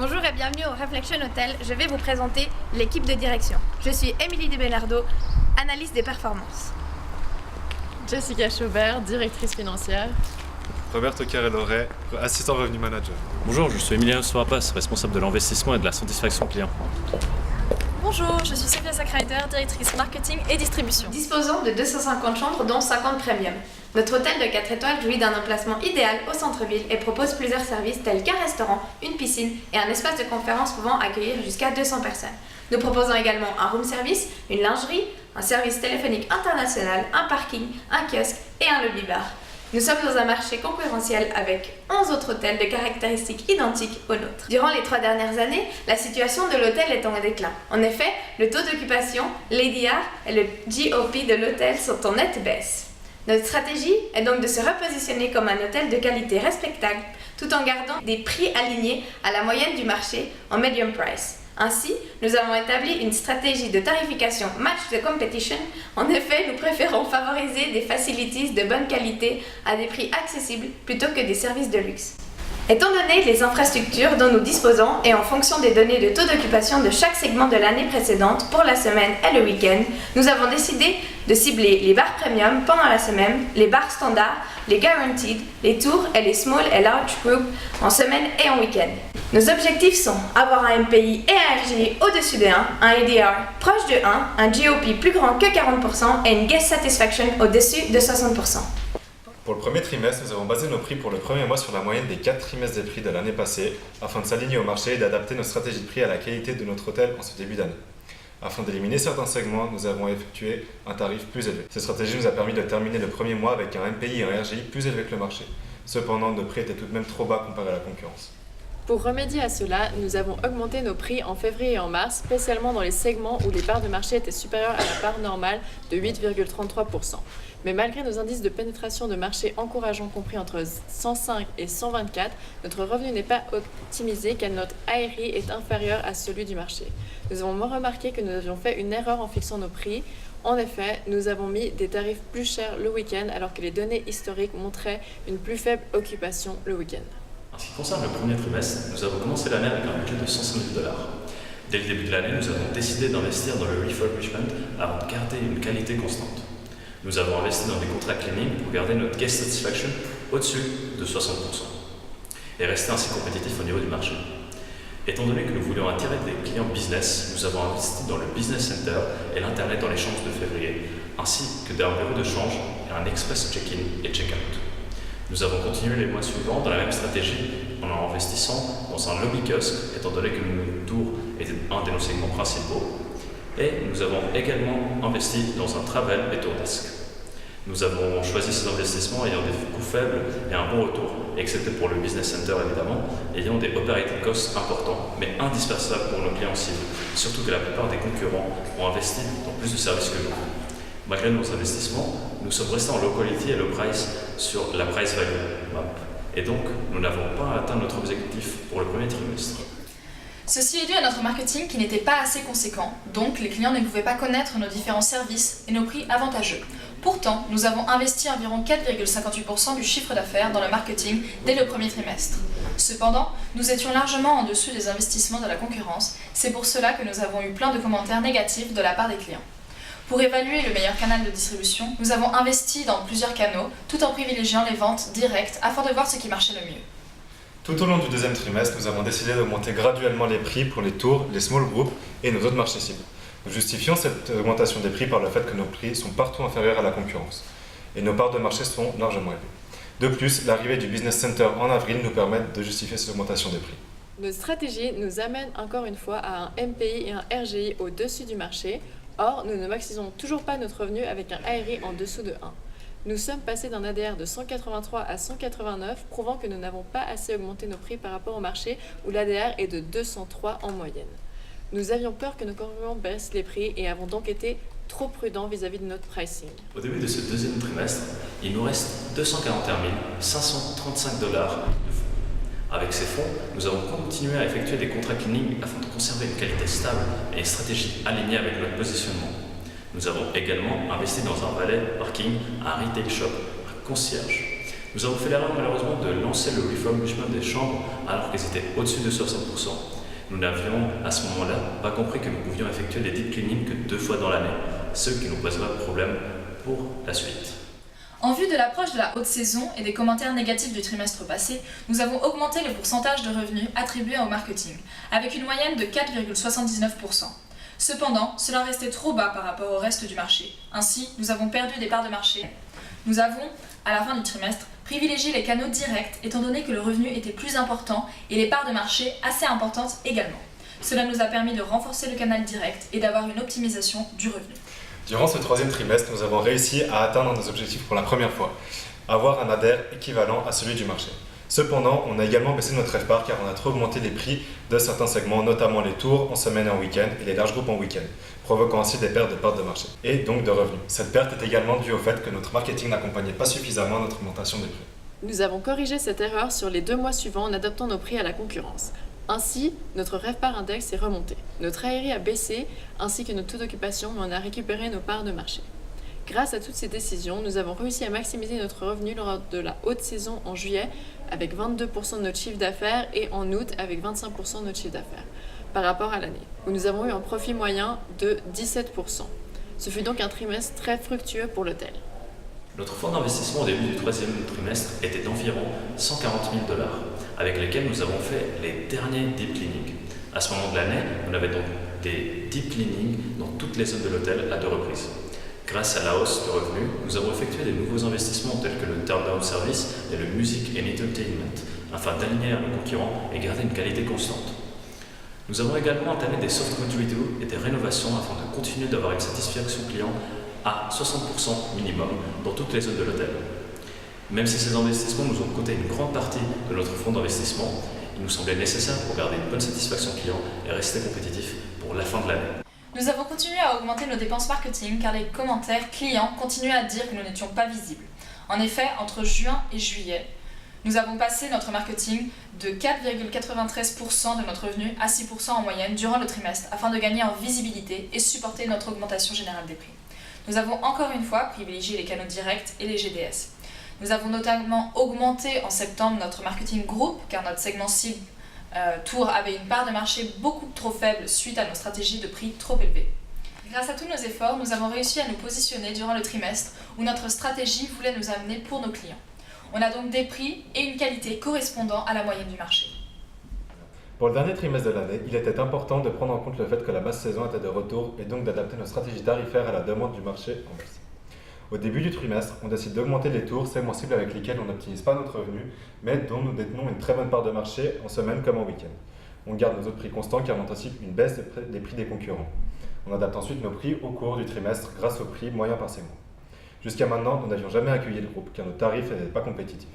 Bonjour et bienvenue au Reflection Hotel. Je vais vous présenter l'équipe de direction. Je suis Émilie Di Benardo, analyste des performances. Jessica Chaubert, directrice financière. Roberto Carrelore, assistant revenu manager. Bonjour, je suis Emiliano Soapas, responsable de l'investissement et de la satisfaction client. Bonjour, je suis Sophia Sacreider, directrice marketing et distribution. Disposons de 250 chambres, dont 50 premium. Notre hôtel de 4 étoiles jouit d'un emplacement idéal au centre-ville et propose plusieurs services tels qu'un restaurant, une piscine et un espace de conférence pouvant accueillir jusqu'à 200 personnes. Nous proposons également un room service, une lingerie, un service téléphonique international, un parking, un kiosque et un lobby bar. Nous sommes dans un marché concurrentiel avec 11 autres hôtels de caractéristiques identiques aux nôtres. Durant les 3 dernières années, la situation de l'hôtel est en déclin. En effet, le taux d'occupation, l'ADR et le GOP de l'hôtel sont en nette baisse. Notre stratégie est donc de se repositionner comme un hôtel de qualité respectable tout en gardant des prix alignés à la moyenne du marché en medium price. Ainsi, nous avons établi une stratégie de tarification match the competition. En effet, nous préférons favoriser des facilities de bonne qualité à des prix accessibles plutôt que des services de luxe. Étant donné les infrastructures dont nous disposons et en fonction des données de taux d'occupation de chaque segment de l'année précédente pour la semaine et le week-end, nous avons décidé de cibler les bars premium pendant la semaine, les bars standards, les guaranteed, les tours et les small et large groups en semaine et en week-end. Nos objectifs sont avoir un MPI et un RGI au-dessus de 1, un ADR proche de 1, un GOP plus grand que 40% et une guest satisfaction au-dessus de 60%. Pour le premier trimestre, nous avons basé nos prix pour le premier mois sur la moyenne des 4 trimestres des prix de l'année passée, afin de s'aligner au marché et d'adapter nos stratégies de prix à la qualité de notre hôtel en ce début d'année. Afin d'éliminer certains segments, nous avons effectué un tarif plus élevé. Cette stratégie nous a permis de terminer le premier mois avec un MPI et un RGI plus élevé que le marché. Cependant, nos prix étaient tout de même trop bas comparé à la concurrence. Pour remédier à cela, nous avons augmenté nos prix en février et en mars, spécialement dans les segments où les parts de marché étaient supérieures à la part normale de 8,33%. Mais malgré nos indices de pénétration de marché encourageants compris entre 105 et 124, notre revenu n'est pas optimisé car notre ARI est inférieur à celui du marché. Nous avons remarqué que nous avions fait une erreur en fixant nos prix. En effet, nous avons mis des tarifs plus chers le week-end alors que les données historiques montraient une plus faible occupation le week-end. En ce qui concerne le premier trimestre, nous avons commencé l'année avec un budget de 105 000 $. Dès le début de l'année, nous avons décidé d'investir dans le refurbishment avant de garder une qualité constante. Nous avons investi dans des contrats cleaning pour garder notre guest satisfaction au-dessus de 60% et rester ainsi compétitif au niveau du marché. Étant donné que nous voulions attirer des clients business, nous avons investi dans le business center et l'internet dans l'échange de février, ainsi que dans un bureau de change et un express check-in et check-out. Nous avons continué les mois suivants dans la même stratégie en investissant dans un lobby kiosque, étant donné que le tour était un de nos segments principaux. Et nous avons également investi dans un travel et tour desk. Nous avons choisi ces investissements ayant des coûts faibles et un bon retour, excepté pour le business center évidemment, ayant des operating costs importants, mais indispensables pour nos clients cibles, surtout que la plupart des concurrents ont investi dans plus de services que nous. Malgré nos investissements, nous sommes restés en low quality et low price sur la price value map. Et donc, nous n'avons pas atteint notre objectif pour le premier trimestre. Ceci est dû à notre marketing qui n'était pas assez conséquent, donc les clients ne pouvaient pas connaître nos différents services et nos prix avantageux. Pourtant, nous avons investi environ 4,58% du chiffre d'affaires dans le marketing dès le premier trimestre. Cependant, nous étions largement en dessous des investissements de la concurrence, c'est pour cela que nous avons eu plein de commentaires négatifs de la part des clients. Pour évaluer le meilleur canal de distribution, nous avons investi dans plusieurs canaux, tout en privilégiant les ventes directes afin de voir ce qui marchait le mieux. Tout au long du deuxième trimestre, nous avons décidé d'augmenter graduellement les prix pour les tours, les small groups et nos autres marchés cibles. Nous justifions cette augmentation des prix par le fait que nos prix sont partout inférieurs à la concurrence et nos parts de marché sont largement élevées. De plus, l'arrivée du Business Center en avril nous permet de justifier cette augmentation des prix. Notre stratégie nous amène encore une fois à un MPI et un RGI au-dessus du marché. Or, nous ne maximisons toujours pas notre revenu avec un ARI en dessous de 1. Nous sommes passés d'un ADR de 183 à 189, prouvant que nous n'avons pas assez augmenté nos prix par rapport au marché où l'ADR est de 203 en moyenne. Nous avions peur que nos concurrents baissent les prix et avons donc été trop prudents vis-à-vis de notre pricing. Au début de ce deuxième trimestre, il nous reste 241 535 $ de fonds. Avec ces fonds, nous avons continué à effectuer des contrats cleaning afin de conserver une qualité stable et une stratégie alignée avec notre positionnement. Nous avons également investi dans un valet parking, un retail shop, un concierge. Nous avons fait l'erreur malheureusement de lancer le refurbishment des chambres alors qu'elles étaient au-dessus de 60%. Nous n'avions à ce moment-là pas compris que nous pouvions effectuer les deep cleaning que 2 fois dans l'année, ce qui nous posera problème pour la suite. En vue de l'approche de la haute saison et des commentaires négatifs du trimestre passé, nous avons augmenté le pourcentage de revenus attribués au marketing, avec une moyenne de 4,79%. Cependant, cela restait trop bas par rapport au reste du marché. Ainsi, nous avons perdu des parts de marché. Nous avons, à la fin du trimestre, privilégié les canaux directs étant donné que le revenu était plus important et les parts de marché assez importantes également. Cela nous a permis de renforcer le canal direct et d'avoir une optimisation du revenu. Durant ce troisième trimestre, nous avons réussi à atteindre nos objectifs pour la première fois, avoir un ADER équivalent à celui du marché. Cependant, on a également baissé notre RevPAR car on a trop augmenté les prix de certains segments, notamment les tours en semaine et en week-end et les larges groupes en week-end, provoquant ainsi des pertes de parts de marché et donc de revenus. Cette perte est également due au fait que notre marketing n'accompagnait pas suffisamment notre augmentation des prix. Nous avons corrigé cette erreur sur les 2 mois suivants en adaptant nos prix à la concurrence. Ainsi, notre RevPAR index est remonté. Notre ARI a baissé, ainsi que notre taux d'occupation, mais on a récupéré nos parts de marché. Grâce à toutes ces décisions, nous avons réussi à maximiser notre revenu lors de la haute saison en juillet avec 22% de notre chiffre d'affaires et en août avec 25% de notre chiffre d'affaires par rapport à l'année, où nous avons eu un profit moyen de 17%. Ce fut donc un trimestre très fructueux pour l'hôtel. Notre fonds d'investissement au début du troisième trimestre était d'environ 140 000 $, avec lesquels nous avons fait les derniers deep cleaning. À ce moment de l'année, on avait donc des deep cleaning dans toutes les zones de l'hôtel à 2 reprises. Grâce à la hausse de revenus, nous avons effectué des nouveaux investissements tels que le turn-down service et le music and entertainment, afin d'aligner à nos concurrents et garder une qualité constante. Nous avons également entamé des soft mode redo et des rénovations afin de continuer d'avoir une satisfaction client à 60% minimum dans toutes les zones de l'hôtel. Même si ces investissements nous ont coûté une grande partie de notre fonds d'investissement, il nous semblait nécessaire pour garder une bonne satisfaction client et rester compétitif pour la fin de l'année. Nous avons continué à augmenter nos dépenses marketing car les commentaires clients continuaient à dire que nous n'étions pas visibles. En effet, entre juin et juillet, nous avons passé notre marketing de 4,93% de notre revenu à 6% en moyenne durant le trimestre afin de gagner en visibilité et supporter notre augmentation générale des prix. Nous avons encore une fois privilégié les canaux directs et les GDS. Nous avons notamment augmenté en septembre notre marketing groupe car notre segment cible Tour avait une part de marché beaucoup trop faible suite à nos stratégies de prix trop élevées. Grâce à tous nos efforts, nous avons réussi à nous positionner durant le trimestre où notre stratégie voulait nous amener pour nos clients. On a donc des prix et une qualité correspondant à la moyenne du marché. Pour le dernier trimestre de l'année, il était important de prendre en compte le fait que la basse saison était de retour et donc d'adapter nos stratégies tarifaires à la demande du marché en baisse. Au début du trimestre, on décide d'augmenter les tours, segments cibles avec lesquels on n'optimise pas notre revenu, mais dont nous détenons une très bonne part de marché en semaine comme en week-end. On garde nos autres prix constants car on anticipe une baisse des prix des concurrents. On adapte ensuite nos prix au cours du trimestre grâce aux prix moyens par segment. Jusqu'à maintenant, nous n'avions jamais accueilli le groupe car nos tarifs n'étaient pas compétitifs.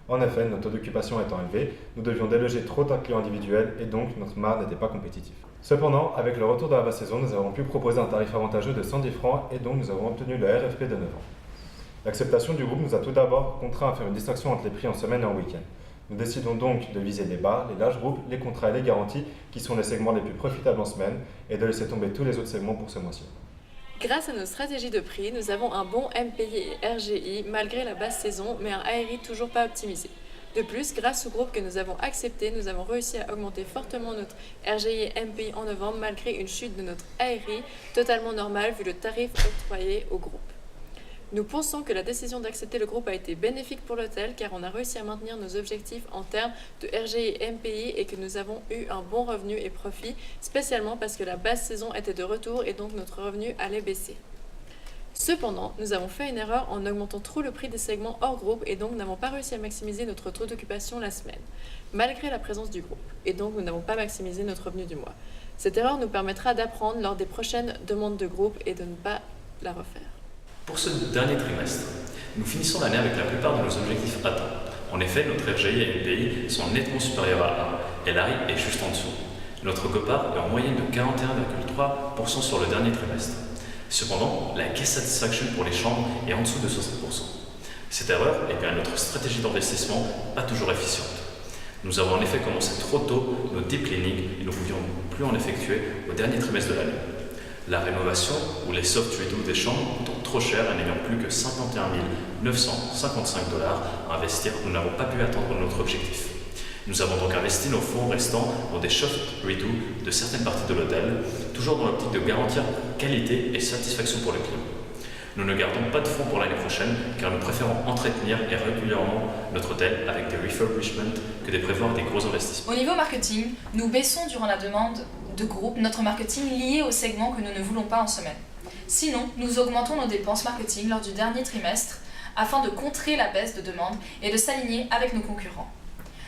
En effet, notre taux d'occupation étant élevé, nous devions déloger trop de clients individuels et donc notre marge n'était pas compétitive. Cependant, avec le retour de la basse saison, nous avons pu proposer un tarif avantageux de 110 francs et donc nous avons obtenu le RFP de 9 ans. L'acceptation du groupe nous a tout d'abord contraint à faire une distinction entre les prix en semaine et en week-end. Nous décidons donc de viser les bars, les larges groupes, les contrats et les garanties qui sont les segments les plus profitables en semaine et de laisser tomber tous les autres segments pour ce mois-ci. Grâce à nos stratégies de prix, nous avons un bon MPI et RGI malgré la basse saison, mais un ARI toujours pas optimisé. De plus, grâce au groupe que nous avons accepté, nous avons réussi à augmenter fortement notre RGI et MPI en novembre malgré une chute de notre ARI totalement normale vu le tarif octroyé au groupe. Nous pensons que la décision d'accepter le groupe a été bénéfique pour l'hôtel car on a réussi à maintenir nos objectifs en termes de RGI et MPI et que nous avons eu un bon revenu et profit, spécialement parce que la basse saison était de retour et donc notre revenu allait baisser. Cependant, nous avons fait une erreur en augmentant trop le prix des segments hors groupe et donc n'avons pas réussi à maximiser notre taux d'occupation la semaine, malgré la présence du groupe, et donc nous n'avons pas maximisé notre revenu du mois. Cette erreur nous permettra d'apprendre lors des prochaines demandes de groupe et de ne pas la refaire. Pour ce dernier trimestre, nous finissons l'année avec la plupart de nos objectifs atteints. En effet, notre RGI et MPI sont nettement supérieurs à 1 et l'ARI est juste en dessous. Notre GOPAR est en moyenne de 41,3% sur le dernier trimestre. Cependant, la guest satisfaction pour les chambres est en dessous de 60%. Cette erreur est bien notre stratégie d'investissement pas toujours efficiente. Nous avons en effet commencé trop tôt nos deep cleaning et nous ne pouvions plus en effectuer au dernier trimestre de l'année. La rénovation ou les soft redos des chambres coûtant trop cher et n'ayant plus que 51 955 $ à investir, nous n'avons pas pu atteindre notre objectif. Nous avons donc investi nos fonds restants dans des soft redos de certaines parties de l'hôtel, toujours dans l'optique de garantir qualité et satisfaction pour le client. Nous ne gardons pas de fonds pour l'année prochaine car nous préférons entretenir et régulièrement notre hôtel avec des refurbishments que de prévoir des gros investissements. Au niveau marketing, nous baissons durant la demande de groupe notre marketing lié au segment que nous ne voulons pas en semaine. Sinon, nous augmentons nos dépenses marketing lors du dernier trimestre afin de contrer la baisse de demande et de s'aligner avec nos concurrents.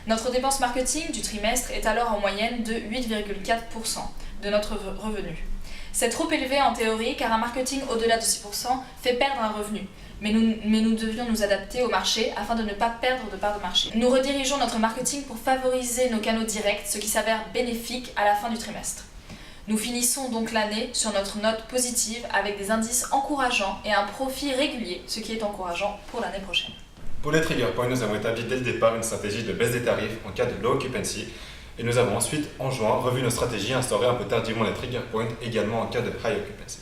Notre dépense marketing du trimestre est alors en moyenne de 8,4% de notre revenu. C'est trop élevé en théorie car un marketing au-delà de 6% fait perdre un revenu. Mais nous devions nous adapter au marché afin de ne pas perdre de part de marché. Nous redirigeons notre marketing pour favoriser nos canaux directs, ce qui s'avère bénéfique à la fin du trimestre. Nous finissons donc l'année sur notre note positive avec des indices encourageants et un profit régulier, ce qui est encourageant pour l'année prochaine. Pour les trigger points, nous avons établi dès le départ une stratégie de baisse des tarifs en cas de low occupancy et nous avons ensuite, en juin, revu nos stratégies et instauré un peu tardivement les trigger points également en cas de high occupancy.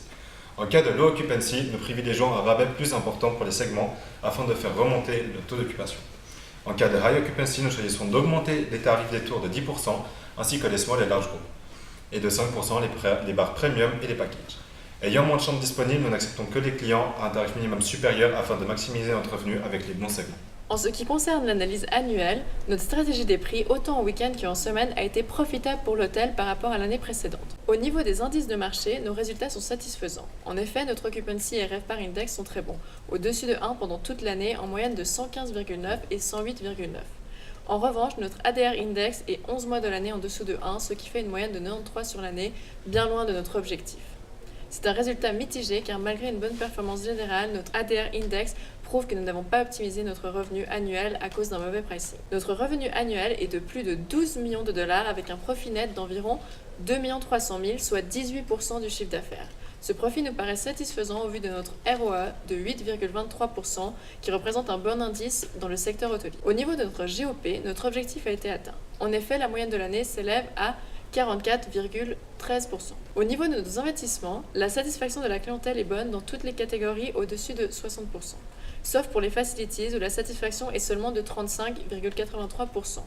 En cas de low occupancy, nous privilégions un rabais plus important pour les segments afin de faire remonter le taux d'occupation. En cas de high occupancy, nous choisissons d'augmenter les tarifs des tours de 10% ainsi que les small et large groupes et de 5% les bars premium et les packages. Ayant moins de chambres disponibles, nous n'acceptons que les clients à un tarif minimum supérieur afin de maximiser notre revenu avec les bons segments. En ce qui concerne l'analyse annuelle, notre stratégie des prix, autant en week-end qu'en semaine, a été profitable pour l'hôtel par rapport à l'année précédente. Au niveau des indices de marché, nos résultats sont satisfaisants. En effet, notre occupancy et RevPAR Index sont très bons, au-dessus de 1 pendant toute l'année, en moyenne de 115,9 et 108,9. En revanche, notre ADR Index est 11 mois de l'année en dessous de 1, ce qui fait une moyenne de 93 sur l'année, bien loin de notre objectif. C'est un résultat mitigé car malgré une bonne performance générale, notre ADR Index prouve que nous n'avons pas optimisé notre revenu annuel à cause d'un mauvais pricing. Notre revenu annuel est de plus de 12 millions de dollars avec un profit net d'environ 2 300 000, soit 18% du chiffre d'affaires. Ce profit nous paraît satisfaisant au vu de notre ROA de 8,23% qui représente un bon indice dans le secteur hôtelier. Au niveau de notre GOP, notre objectif a été atteint. En effet, la moyenne de l'année s'élève à 44,13%. Au niveau de nos investissements, la satisfaction de la clientèle est bonne dans toutes les catégories au-dessus de 60%, sauf pour les facilities où la satisfaction est seulement de 35,83%.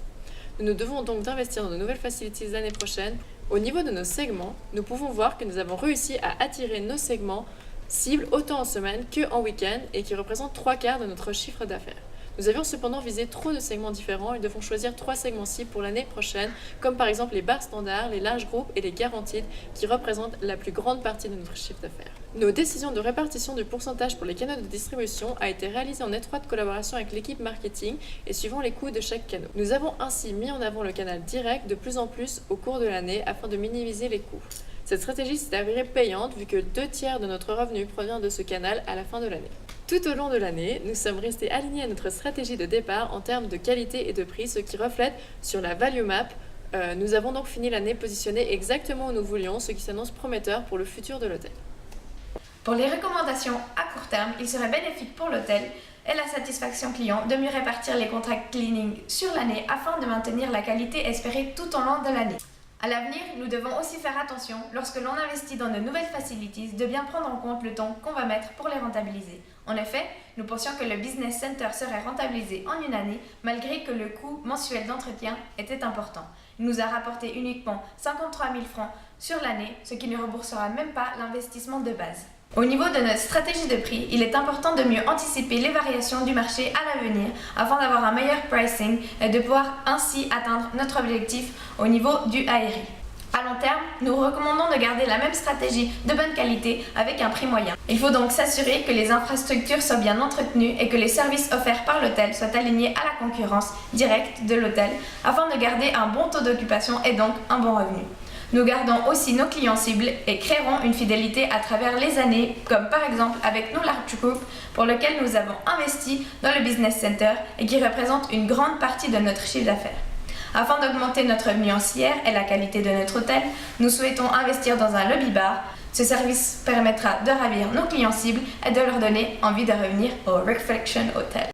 Nous nous devons donc d'investir dans de nouvelles facilities l'année prochaine. Au niveau de nos segments, nous pouvons voir que nous avons réussi à attirer nos segments cibles autant en semaine qu'en week-end et qui représentent 3/4 de notre chiffre d'affaires. Nous avions cependant visé trop de segments différents et devons choisir 3 segments cibles pour l'année prochaine, comme par exemple les bars standards, les larges groupes et les guaranteed, qui représentent la plus grande partie de notre chiffre d'affaires. Nos décisions de répartition du pourcentage pour les canaux de distribution a été réalisée en étroite collaboration avec l'équipe marketing et suivant les coûts de chaque canal. Nous avons ainsi mis en avant le canal direct de plus en plus au cours de l'année afin de minimiser les coûts. Cette stratégie s'est avérée payante vu que 2/3 de notre revenu provient de ce canal à la fin de l'année. Tout au long de l'année, nous sommes restés alignés à notre stratégie de départ en termes de qualité et de prix, ce qui reflète sur la value map. Nous avons donc fini l'année positionnée exactement où nous voulions, ce qui s'annonce prometteur pour le futur de l'hôtel. Pour les recommandations à court terme, il serait bénéfique pour l'hôtel et la satisfaction client de mieux répartir les contrats cleaning sur l'année afin de maintenir la qualité espérée tout au long de l'année. À l'avenir, nous devons aussi faire attention, lorsque l'on investit dans de nouvelles facilities, de bien prendre en compte le temps qu'on va mettre pour les rentabiliser. En effet, nous pensions que le business center serait rentabilisé en une année, malgré que le coût mensuel d'entretien était important. Il nous a rapporté uniquement 53 000 francs sur l'année, ce qui ne remboursera même pas l'investissement de base. Au niveau de notre stratégie de prix, il est important de mieux anticiper les variations du marché à l'avenir afin d'avoir un meilleur pricing et de pouvoir ainsi atteindre notre objectif au niveau du ARI. À long terme, nous recommandons de garder la même stratégie de bonne qualité avec un prix moyen. Il faut donc s'assurer que les infrastructures soient bien entretenues et que les services offerts par l'hôtel soient alignés à la concurrence directe de l'hôtel afin de garder un bon taux d'occupation et donc un bon revenu. Nous gardons aussi nos clients cibles et créerons une fidélité à travers les années, comme par exemple avec nos large groups pour lesquels nous avons investi dans le business center et qui représentent une grande partie de notre chiffre d'affaires. Afin d'augmenter notre revenu ancillaire et la qualité de notre hôtel, nous souhaitons investir dans un lobby bar. Ce service permettra de ravir nos clients cibles et de leur donner envie de revenir au Reflection Hotel.